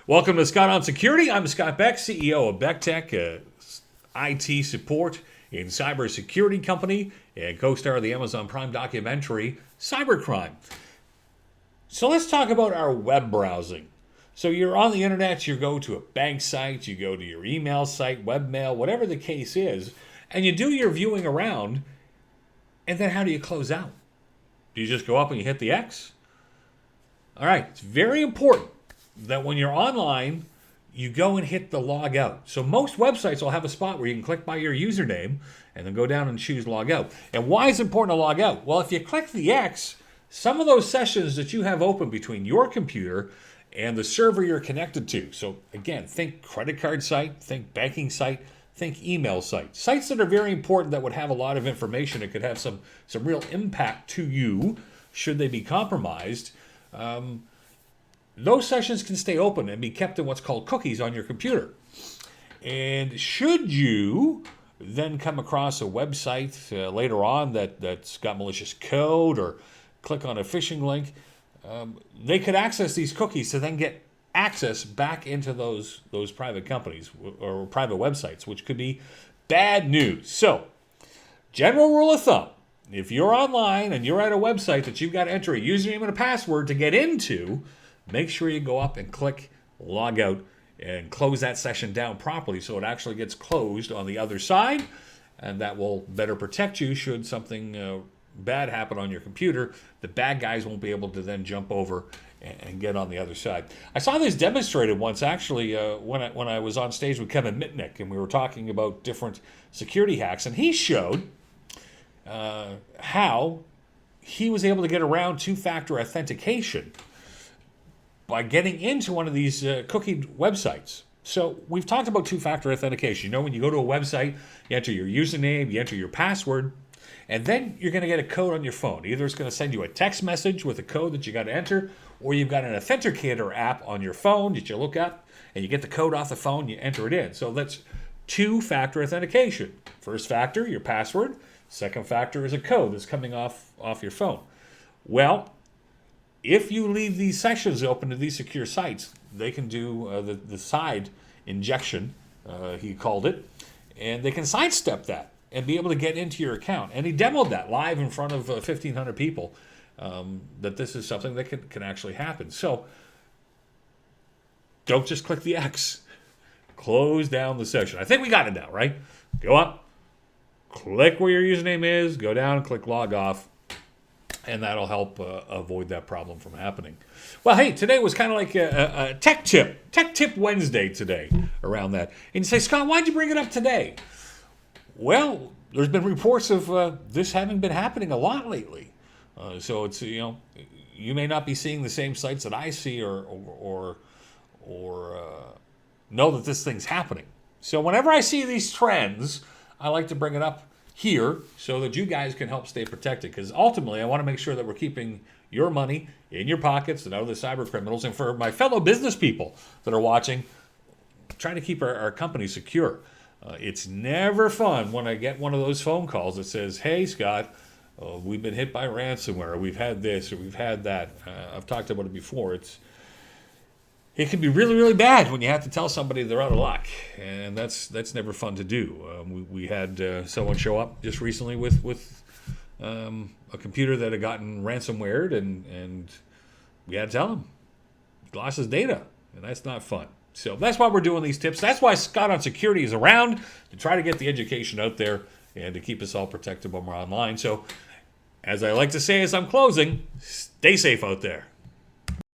Welcome to Scott on Security. I'm Scott Beck, CEO of Beck Tech, IT support and cybersecurity company, and co-star of the Amazon Prime documentary, Cybercrime. So let's talk about our web browsing. So you're on the internet, you go to a bank site, you go to your email site, webmail, whatever the case is, and you do your viewing around, and then how do you close out? Do you just go up and you hit the X? All right, it's very important that when you're online, you go and hit the log out. So most websites will have a spot where you can click by your username and then go down and choose log out. And why is it important to log out? Well, if you click the X, some of those sessions that you have open between your computer and the server you're connected to. So again, think credit card site, think banking site, think email site. Sites that are very important that would have a lot of information. It could have some real impact to you should they be compromised. Those sessions can stay open and be kept in what's called cookies on your computer. And should you then come across a website later on that's got malicious code or click on a phishing link, they could access these cookies to then get access back into those private companies or private websites, which could be bad news. So, general rule of thumb, if you're online and you're at a website that you've got to enter a username and a password to get into, make sure you go up and click log out and close that session down properly so it actually gets closed on the other side, and that will better protect you should something bad happen on your computer. The bad guys won't be able to then jump over and get on the other side. I saw this demonstrated once actually when I was on stage with Kevin Mitnick and we were talking about different security hacks, and he showed how he was able to get around two-factor authentication by getting into one of these cookied websites. So we've talked about two-factor authentication. You know, when you go to a website, you enter your username, you enter your password, and then you're going to get a code on your phone. Either it's going to send you a text message with a code that you got to enter, or you've got an authenticator app on your phone that you look up, and you get the code off the phone, you enter it in. So that's two-factor authentication. First factor, your password. Second factor is a code that's coming off your phone. Well, if you leave these sessions open to these secure sites, they can do the side injection, he called it, and they can sidestep that and be able to get into your account. And he demoed that live in front of 1,500 people, that this is something that can actually happen. So don't just click the X. Close down the session. I think we got it now, right? Go up, click where your username is, go down, click log off, and that'll help avoid that problem from happening. Well, hey, today was kind of like a tech tip Wednesday today around that. And you say, Scott, why'd you bring it up today? Well, there's been reports of this having been happening a lot lately. So it's, you may not be seeing the same sites that I see or know that this thing's happening. So whenever I see these trends, I like to bring it up here so that you guys can help stay protected, because ultimately I want to make sure that we're keeping your money in your pockets and out of the cyber criminals. And for my fellow business people that are watching, trying to keep our company secure. It's never fun when I get one of those phone calls that says, hey Scott, we've been hit by ransomware, we've had this or we've had that. I've talked about it before. It can be really, really bad when you have to tell somebody they're out of luck, and that's never fun to do. We had someone show up just recently with a computer that had gotten ransomwared, and we had to tell him he lost his data, and that's not fun. So that's why we're doing these tips. That's why Scott on Security is around, to try to get the education out there and to keep us all protected when we're online. So as I like to say as I'm closing, stay safe out there.